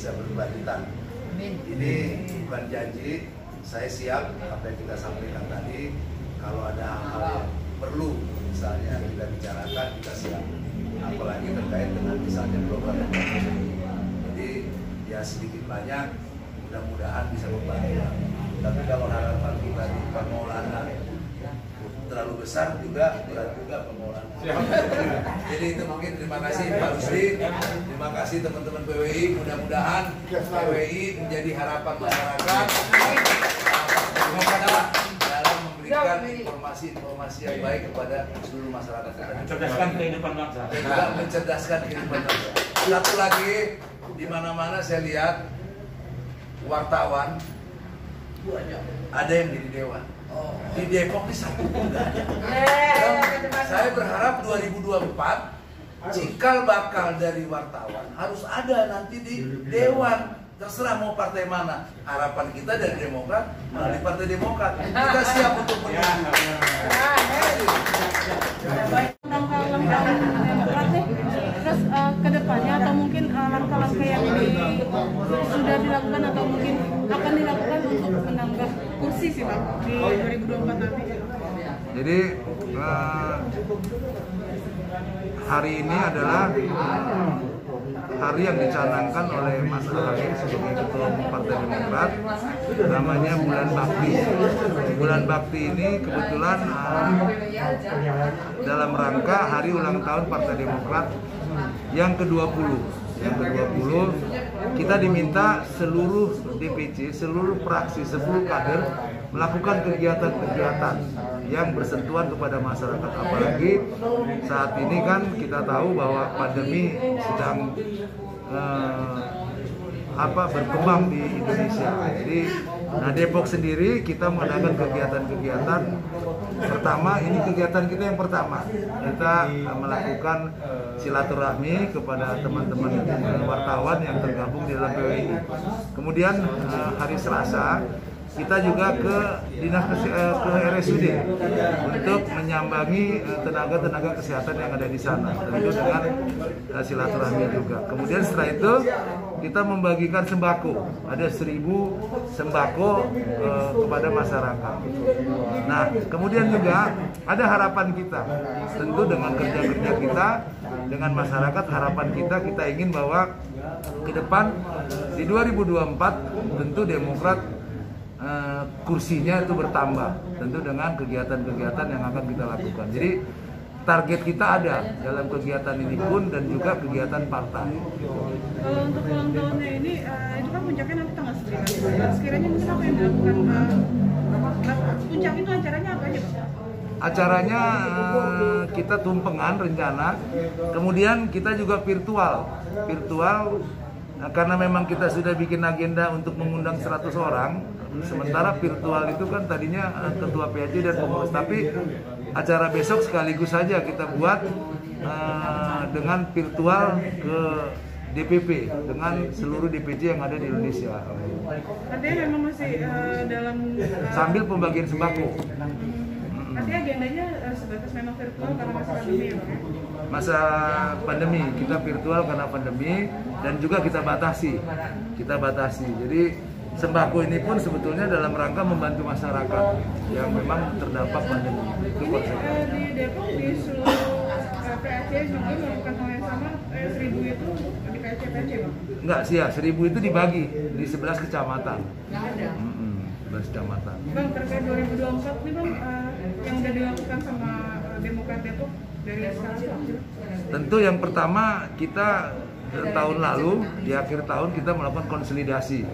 bisa berkelanjutan. Ini bukan janji, saya siap apa yang kita sampaikan tadi. Kalau ada hal-hal yang perlu misalnya kita bicarakan, kita siap. Apalagi terkait dengan misalnya program. Jadi ya sedikit banyak mudah-mudahan bisa membantu. Tapi kalau harapan kita di pengelolaan terlalu besar juga berat juga pengelolaan. Jadi itu mungkin terima kasih Pak Rusdi, terima kasih teman-teman PWI. Mudah-mudahan PWI menjadi harapan masyarakat dalam memberikan informasi yang baik kepada seluruh masyarakat. Mencerdaskan kehidupan bangsa. Juga mencerdaskan kehidupan bangsa. Satu lagi, di mana-mana saya lihat wartawan ada yang jadi dewan. Di Depok ini satu pun nggak ada. Saya berharap 2024 cikal bakal dari wartawan harus ada nanti di dewan. Terserah mau partai mana. Harapan kita dari Demokrat melalui Partai Demokrat. Kita siap untuk menuju. Terus ke depannya atau mungkin langkah-langkah yang sudah dilakukan atau mungkin akan dilakukan untuk menambah kursi sih Pak di 2024 nanti. Jadi hari ini adalah hari yang dicanangkan oleh Mas Ahaye sebagai Ketua Umum Partai Demokrat, namanya Bulan Bakti. Bulan Bakti ini kebetulan dalam rangka hari ulang tahun Partai Demokrat yang ke-20. Yang ke-20 kita diminta seluruh DPC, seluruh fraksi, seluruh kader melakukan kegiatan-kegiatan yang bersentuhan kepada masyarakat. Apalagi saat ini kan kita tahu bahwa pandemi sedang berkembang di Indonesia. Jadi Depok sendiri kita mengadakan kegiatan-kegiatan. Pertama, ini kegiatan kita yang pertama. Kita melakukan silaturahmi kepada teman-teman wartawan yang tergabung di dalam PWI. Kemudian hari Selasa kita juga ke ke RSUD untuk menyambangi tenaga-tenaga kesehatan yang ada di sana, tentu dengan silaturahmi juga. Kemudian setelah itu kita membagikan sembako, ada 1000 sembako kepada masyarakat. Nah, kemudian juga ada harapan kita, tentu dengan kerja-kerja kita dengan masyarakat, harapan kita ingin bahwa ke depan di 2024 tentu Demokrat kursinya itu bertambah, tentu dengan kegiatan-kegiatan yang akan kita lakukan. Jadi target kita ada dalam kegiatan ini pun dan juga kegiatan partai. Kalau untuk ulang tahunnya ini, itu kan puncaknya nanti tanggal 9. Sekiranya mungkin apa yang dilakukan puncak itu acaranya apa aja Pak? Acaranya kita tumpengan rencana, kemudian kita juga virtual. Karena memang kita sudah bikin agenda untuk mengundang 100 orang, sementara virtual itu kan tadinya ketua PAJ dan pengurus, tapi acara besok sekaligus saja kita buat dengan virtual ke DPP dengan seluruh DPC yang ada di Indonesia. Artinya memang masih dalam sambil pembagian sembako. Artinya agendanya sebatas memang virtual karena masa pandemi ya Pak? Masa pandemi, kita virtual karena pandemi dan juga kita batasi. Jadi sembako ini pun sebetulnya dalam rangka membantu masyarakat yang memang terdampak pandemi. Itu konsepnya. Di Depok di seluruh PAC juga melakukan hal yang sama, 1000 itu di PAC Pak? Enggak sih ya, 1000 itu dibagi di 11 kecamatan. Nggak ada? 11 kecamatan. Bang, terkait 2024 nih Bang, yang udah dilakukan sama Demokrat Depok dari sekarang? Tentu yang pertama kita tahun lalu di akhir tahun kita melakukan konsolidasi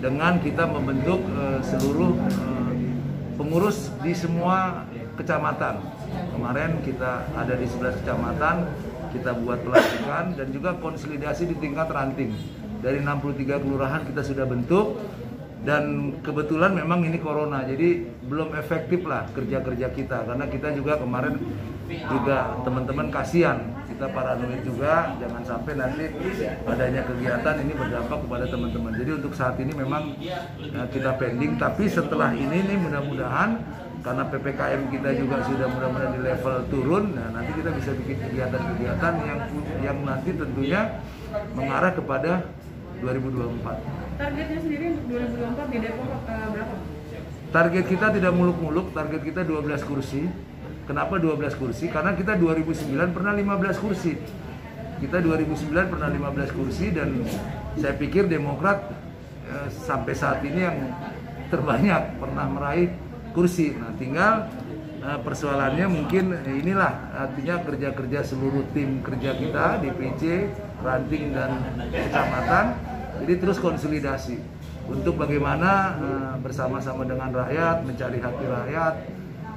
dengan kita membentuk seluruh pengurus di semua kecamatan. Kemarin kita ada di 11 kecamatan, kita buat pelantikan dan juga konsolidasi di tingkat ranting. Dari 63 kelurahan kita sudah bentuk. Dan kebetulan memang ini corona, jadi belum efektif lah kerja-kerja kita. Karena kita juga kemarin juga teman-teman kasihan, kita paranoid juga, jangan sampai nanti adanya kegiatan ini berdampak kepada teman-teman. Jadi untuk saat ini memang kita pending, tapi setelah ini nih mudah-mudahan karena PPKM kita juga sudah mudah-mudahan di level turun, nah nanti kita bisa bikin kegiatan-kegiatan yang nanti tentunya mengarah kepada 2024. Targetnya sendiri untuk 2024 di Depok berapa? Target kita tidak muluk-muluk, target kita 12 kursi. Kenapa 12 kursi? Karena kita 2009 pernah 15 kursi. Kita 2009 pernah 15 kursi dan saya pikir Demokrat sampai saat ini yang terbanyak pernah meraih kursi. Nah, tinggal persoalannya mungkin inilah artinya kerja-kerja seluruh tim kerja kita DPC, ranting dan kecamatan. Jadi terus konsolidasi untuk bagaimana bersama-sama dengan rakyat mencari hati rakyat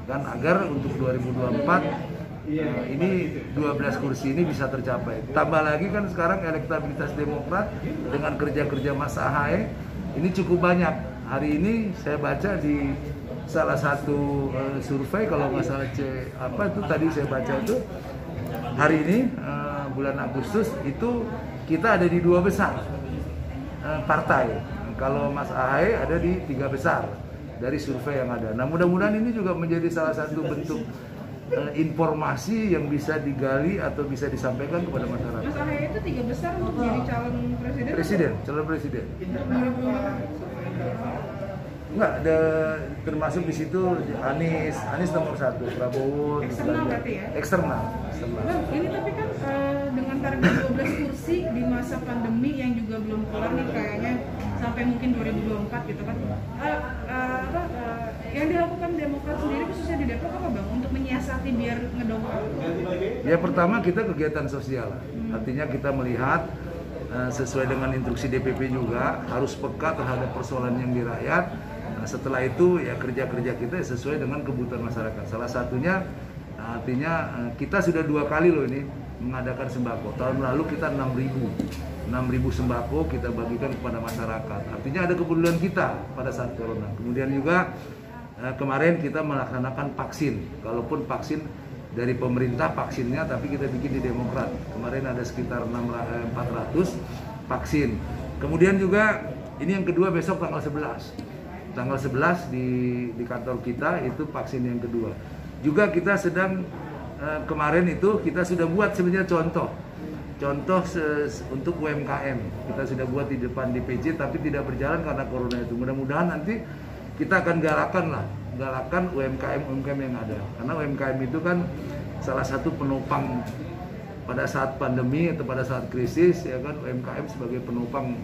kan agar untuk 2024 ini 12 kursi ini bisa tercapai. Tambah lagi kan sekarang elektabilitas Demokrat dengan kerja-kerja Mas Ahaye ini cukup banyak. Hari ini saya baca di salah satu survei kalau nggak salah tadi saya baca itu hari ini bulan Agustus itu kita ada di 2 besar partai. Kalau Mas Ahaye ada di 3 besar dari survei yang ada. Nah mudah-mudahan ini juga menjadi salah satu bentuk informasi yang bisa digali atau bisa disampaikan kepada masyarakat. Mas Ahaye itu 3 besar untuk jadi calon presiden? Calon presiden. Enggak, termasuk di situ Anies nomor 1, Prabowo. Eksternal berarti ya? Eksternal. Bang, ini tapi kan dengan target 12 kursi di masa pandemi yang juga belum kelar nih kayaknya sampai mungkin 2024 gitu kan. Yang dilakukan Demokrat sendiri khususnya di Depok apa Bang untuk menyiasati biar ngedongkrak? Ya pertama kita kegiatan sosial. Artinya kita melihat sesuai dengan instruksi DPP juga harus peka terhadap persoalan yang di rakyat. Nah, setelah itu ya kerja-kerja kita sesuai dengan kebutuhan masyarakat. Salah satunya artinya kita sudah 2 kali loh ini mengadakan sembako. Tahun lalu kita 6.000 sembako kita bagikan kepada masyarakat. Artinya ada kepedulian kita pada saat corona. Kemudian juga kemarin kita melaksanakan vaksin. Kalaupun vaksin dari pemerintah vaksinnya tapi kita bikin di Demokrat. Kemarin ada sekitar 400 vaksin. Kemudian juga ini yang kedua besok tanggal 11. Tanggal 11 di kantor kita itu vaksin yang kedua. Juga kita sedang kemarin itu kita sudah buat sebenarnya contoh untuk UMKM. Kita sudah buat di depan DPC tapi tidak berjalan karena corona itu. Mudah-mudahan nanti kita akan galakan UMKM yang ada. Karena UMKM itu kan salah satu penopang pada saat pandemi atau pada saat krisis ya kan UMKM sebagai penopang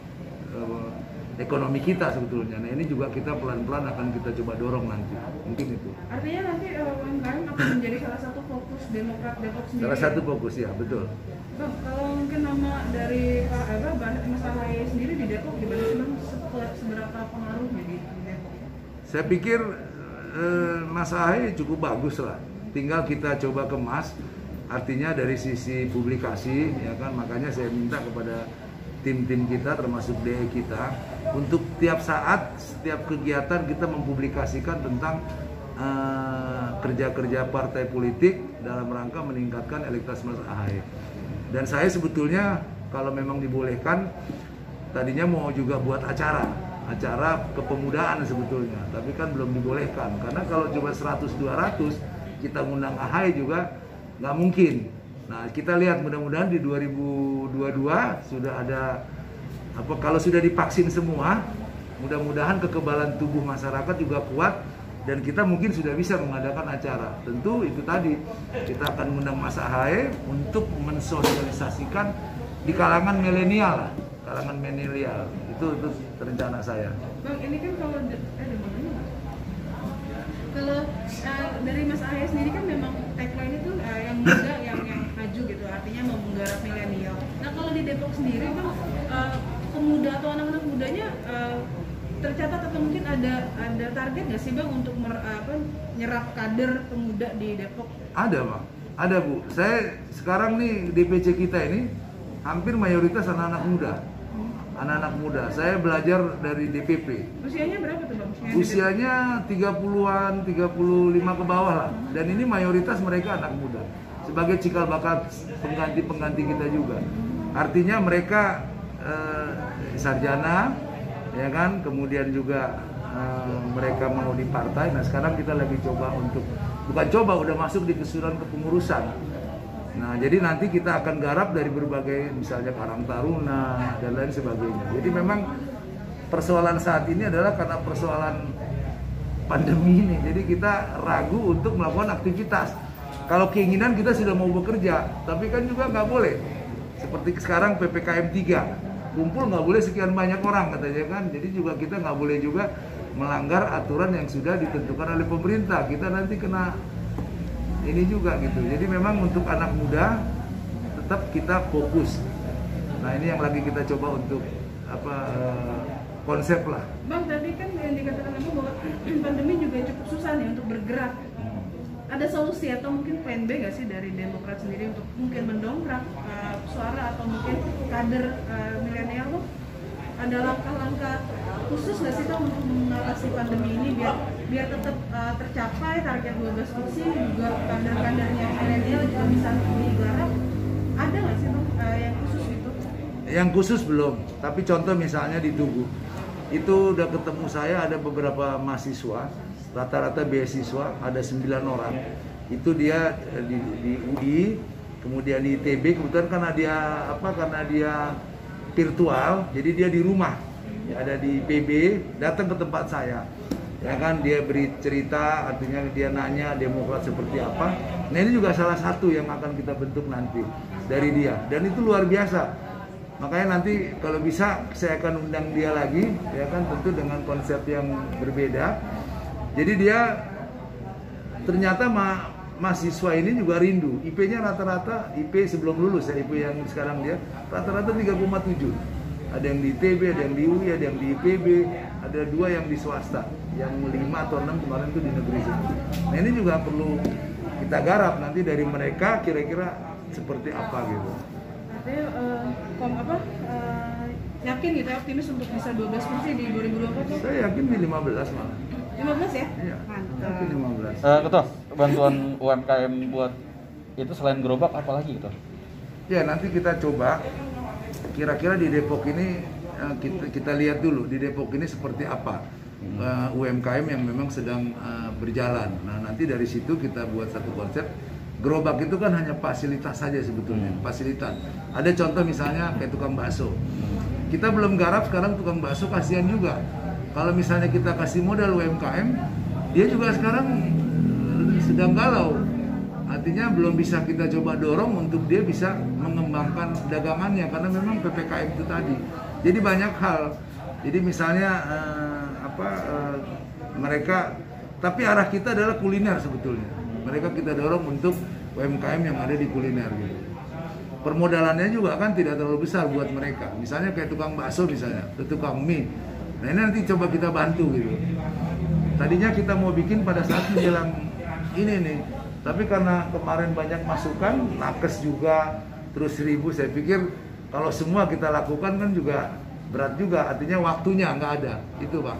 ekonomi kita sebetulnya. Nah ini juga kita pelan-pelan akan kita coba dorong nanti. Mungkin itu. Artinya nanti UMKM akan menjadi salah satu fokus Demokrat Depok sendiri. Salah satu fokus ya, betul. Bang, kalau mungkin nama dari Mas Ahaye sendiri di Depok gimana sih Bang? Seberapa pengaruhnya di Depok? Saya pikir Mas Ahaye cukup bagus lah. Tinggal kita coba kemas. Artinya dari sisi publikasi ya kan, makanya saya minta kepada tim-tim kita termasuk DE kita untuk tiap saat, setiap kegiatan kita mempublikasikan tentang kerja-kerja partai politik dalam rangka meningkatkan elektabilitas Mas Ahaye. Dan saya sebetulnya kalau memang dibolehkan tadinya mau juga buat acara kepemudaan sebetulnya, tapi kan belum dibolehkan karena kalau coba 100-200 kita ngundang Ahaye juga nggak mungkin. Nah kita lihat mudah-mudahan di 2022 sudah ada kalau sudah divaksin semua, mudah-mudahan kekebalan tubuh masyarakat juga kuat dan kita mungkin sudah bisa mengadakan acara. Tentu itu tadi kita akan mengundang Mas Ahaye untuk mensosialisasikan di kalangan milenial lah. Kalangan milenial itu rencana saya. Bang, ini kan kalau dari Mas Ahaye sendiri kan memang tagline itu yang muda yang maju gitu, artinya mau menggarap milenial. Nah kalau di Depok sendiri Bang, pemuda atau anak-anak mudanya tercatat atau mungkin ada target nggak sih Bang untuk nyerap kader pemuda di Depok? Ada Bang, ada Bu. Saya sekarang nih DPC kita ini hampir mayoritas anak-anak muda. Anak-anak muda. Saya belajar dari DPP. Usianya berapa tuh Bang? Usianya 30-an, 35 ke bawah lah. Dan ini mayoritas mereka anak muda. Sebagai cikal bakal pengganti kita juga. Artinya mereka sarjana, ya kan? Kemudian juga mereka mau di partai. Nah sekarang kita lagi coba untuk, bukan coba, udah masuk di keseluruhan kepengurusan. Nah, jadi nanti kita akan garap dari berbagai misalnya Karang Taruna dan lain sebagainya. Jadi memang persoalan saat ini adalah karena persoalan pandemi ini. Jadi kita ragu untuk melakukan aktivitas. Kalau keinginan kita sudah mau bekerja, tapi kan juga nggak boleh. Seperti sekarang PPKM 3, kumpul nggak boleh sekian banyak orang katanya kan. Jadi juga kita nggak boleh juga melanggar aturan yang sudah ditentukan oleh pemerintah. Kita nanti kena ini juga gitu. Jadi memang untuk anak muda tetap kita fokus. Nah ini yang lagi kita coba untuk konsep lah. Bang, tadi kan yang dikatakan aku bahwa pandemi juga cukup susah nih untuk bergerak. Ada solusi atau mungkin plan B nggak sih dari Demokrat sendiri untuk mungkin mendongkrak suara atau mungkin kader milenial loh? Ada langkah-langkah khusus nggak sih Bang untuk mengatasi pandemi ini biar tetap tercapai target 12 kursi, juga kader-kadernya milenial juga bisa digarap? Ada nggak sih Bang yang khusus gitu? Yang khusus belum, tapi contoh misalnya di Tugu itu udah ketemu saya ada beberapa mahasiswa, rata-rata beasiswa, ada 9 orang. Itu dia di UI, kemudian di ITB, kebetulan karena dia virtual, jadi dia di rumah, ada di PB, datang ke tempat saya. Ya kan, dia beri cerita, artinya dia nanya Demokrat seperti apa. Nah ini juga salah satu yang akan kita bentuk nanti dari dia, dan itu luar biasa. Makanya nanti kalau bisa saya akan undang dia lagi, ya kan, tentu dengan konsep yang berbeda. Jadi dia ternyata mahasiswa ini juga rindu. IP-nya rata-rata, IP sebelum lulus ya, IP yang sekarang dia rata-rata 3,7. Ada yang di ITB, ada yang di UI, ada yang di IPB, ada 2 yang di swasta, yang 5 atau 6 kemarin itu di negeri sini. Nah ini juga perlu kita garap nanti dari mereka kira-kira seperti apa gitu. Artinya yakin gitu ya, optimis untuk bisa 12 kursi di 2024? Saya yakin di 15 malah. 15 ya? Iya. Mantap. Yakin 15. Ketua, bantuan UMKM buat itu selain gerobak apa lagi gitu? Ya nanti kita coba kira-kira di Depok ini kita lihat dulu di Depok ini seperti apa UMKM yang memang sedang berjalan. Nah nanti dari situ kita buat satu konsep. Gerobak itu kan hanya fasilitas saja sebetulnya, fasilitas. Ada contoh misalnya kayak tukang bakso. Kita belum garap sekarang tukang bakso, kasihan juga. Kalau misalnya kita kasih modal UMKM, dia juga sekarang sedang galau. Artinya belum bisa kita coba dorong untuk dia bisa mengembangkan dagangannya karena memang PPKM itu tadi. Jadi banyak hal. Jadi misalnya mereka, tapi arah kita adalah kuliner sebetulnya. Mereka kita dorong untuk UMKM yang ada di kuliner gitu. Permodalannya juga kan tidak terlalu besar buat mereka. Misalnya kayak tukang bakso misalnya, atau tukang mie. Nah ini nanti coba kita bantu gitu. Tadinya kita mau bikin pada saat menjelang ini nih, tapi karena kemarin banyak masukan, nakes juga, terus 1000, saya pikir kalau semua kita lakukan kan juga berat juga. Artinya waktunya nggak ada, itu Pak.